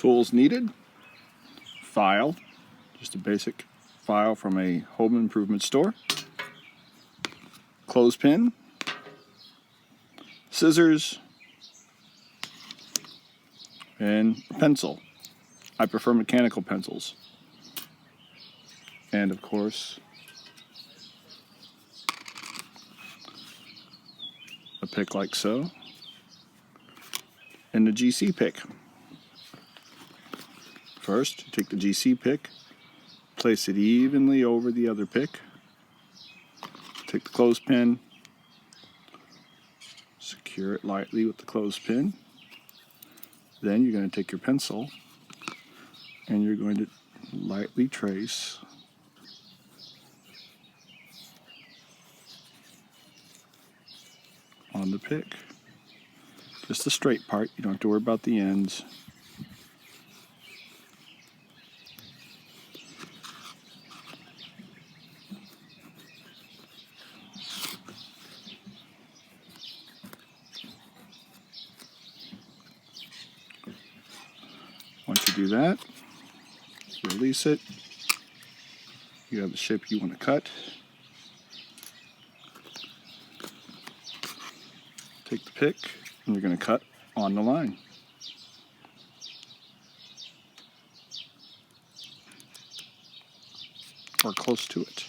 Tools needed: file, just a basic file from a home improvement store, clothespin, scissors, and a pencil. I prefer mechanical pencils. And of course, a pick like so, and the GC pick. First, take the GC pick, place it evenly over the other pick. Take the clothespin, secure it lightly with the clothespin. Then you're going to take your pencil and you're going to lightly trace on the pick. Just the straight part, you don't have to worry about the ends. Once you do that, release it. You have the shape you want to cut. Take the pick and you're going to cut on the line. Or close to it.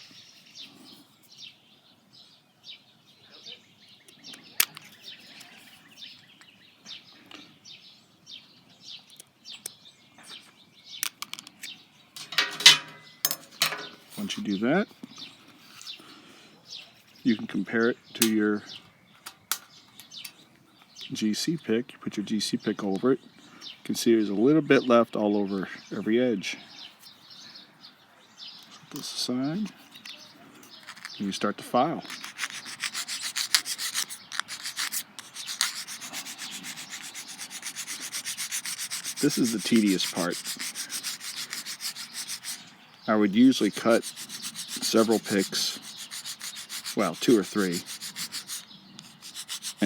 Once you do that, you can compare it to your GC pick. You put your GC pick over it. You can see there's a little bit left all over every edge. Put this aside, and you start to file. This is the tedious part. I would usually cut several picks, well, 2 or 3,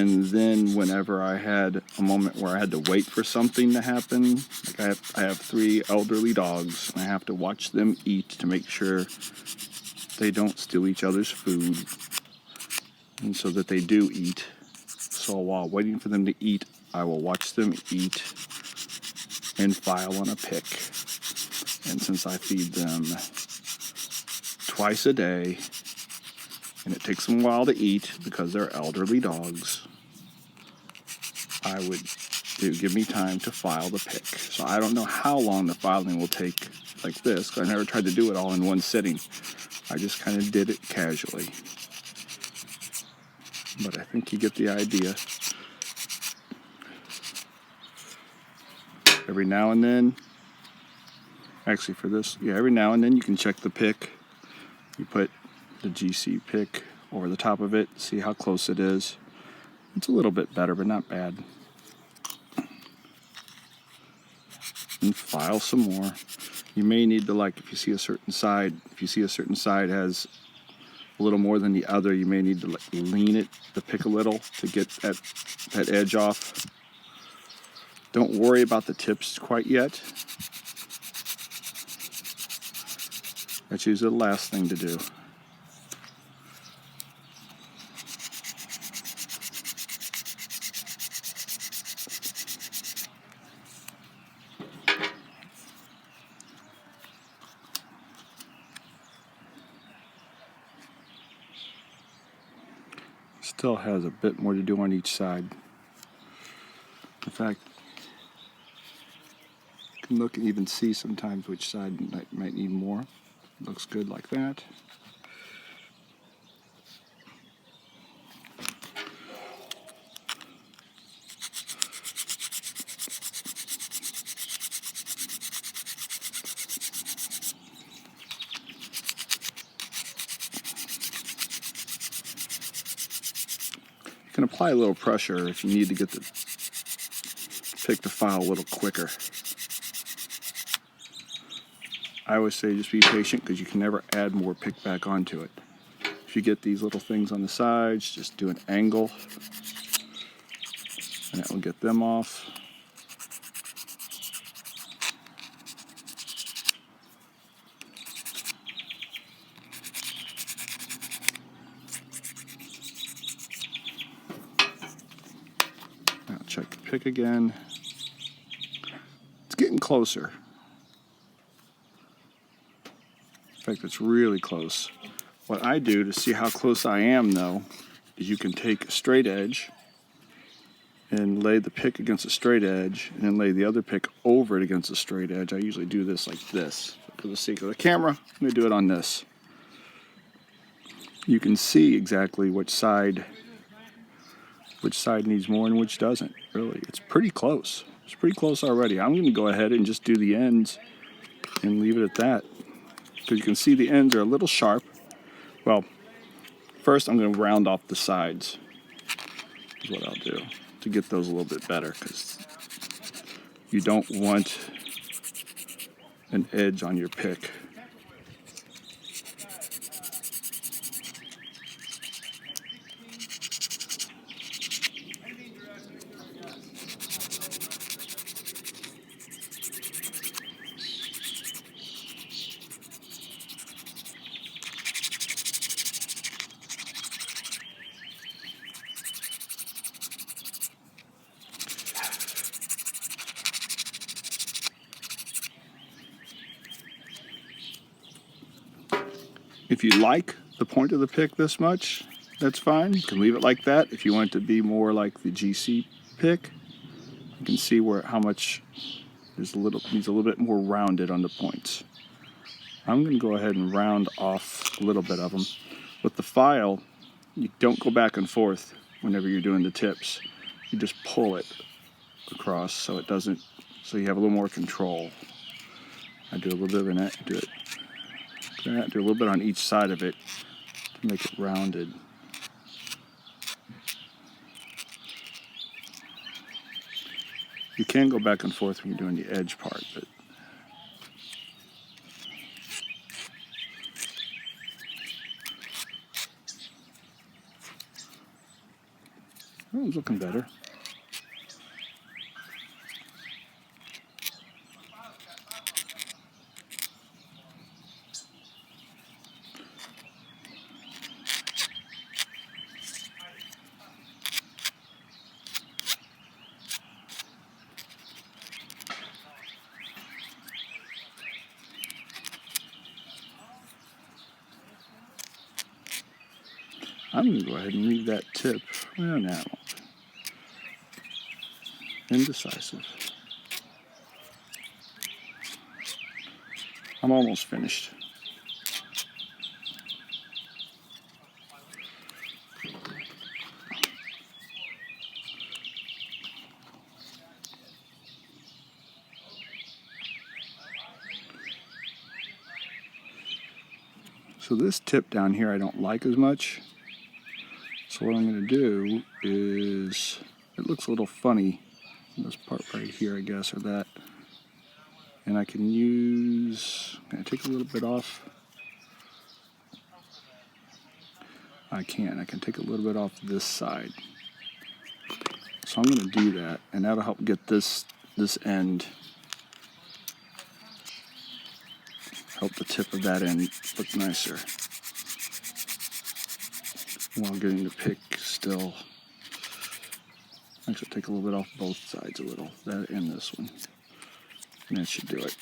and then whenever I had a moment where I had to wait for something to happen, like I have 3 elderly dogs, and I have to watch them eat to make sure they don't steal each other's food, and so that they do eat. So while waiting for them to eat, I will watch them eat and file on a pick. And since I feed them twice a day, and it takes them a while to eat because they're elderly dogs, it would give me time to file the pick. So I don't know how long the filing will take like this, because I never tried to do it all in one sitting. I just kind of did it casually. But I think you get the idea. Every now and then, actually for this, every now and then you can check the pick. You put the GC pick over the top of it, see how close it is. It's a little bit better, but not bad. And file some more. You may need to, like, if you see a certain side has a little more than the other, you may need to lean the pick a little to get that edge off. Don't worry about the tips quite yet. That's usually the last thing to do. Still has a bit more to do on each side. In fact, you can look and even see sometimes which side might need more. Looks good like that. You can apply a little pressure if you need to get the pick to file a little quicker. I always say just be patient, because you can never add more pick back onto it. If you get these little things on the sides, just do an angle, and that will get them off. pick again. It's getting closer. In fact, it's really close. What I do to see how close I am, though, is you can take a straight edge and lay the pick against a straight edge, and then lay the other pick over it against a straight edge. I usually do this like this. For the sake of the camera, I'm going to do it on this. You can see exactly which side needs more and which doesn't, really. It's pretty close. It's pretty close already. I'm going to go ahead and just do the ends and leave it at that. Because you can see the ends are a little sharp. Well, first I'm going to round off the sides, is what I'll do, to get those a little bit better, because you don't want an edge on your pick. If you like the point of the pick this much, that's fine. You can leave it like that. If you want it to be more like the GC pick, you can see how much needs a little bit more rounded on the points. I'm going to go ahead and round off a little bit of them. With the file, you don't go back and forth whenever you're doing the tips. You just pull it across so you have a little more control. I do a little bit of that, do a little bit on each side of it to make it rounded. You can go back and forth when you're doing the edge part, but that one's looking better. I'm going to go ahead and leave that tip. Well, now, indecisive. I'm almost finished. So this tip down here I don't like as much. So what I'm going to do is, it looks a little funny, this part right here, I guess, or that. And I can take a little bit off? I can take a little bit off this side. So I'm going to do that, and that'll help get this end, help the tip of that end look nicer, while getting the pick still. Actually, take a little bit off both sides, that and this one. And that should do it.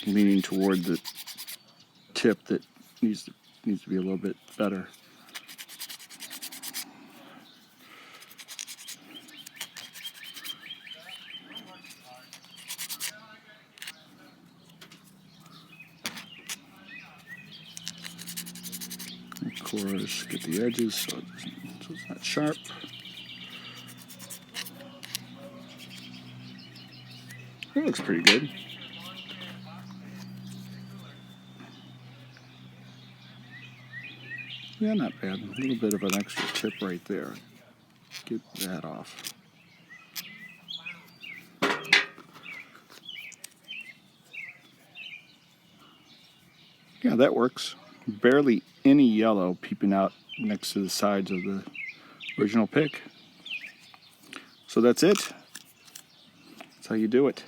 Leaning toward the tip that needs to be a little bit better. Of course, get the edges so it's not sharp. That looks pretty good. Yeah, not bad. A little bit of an extra tip right there. Get that off. Yeah, that works. Barely any yellow peeping out next to the sides of the original pick. So that's it. That's how you do it.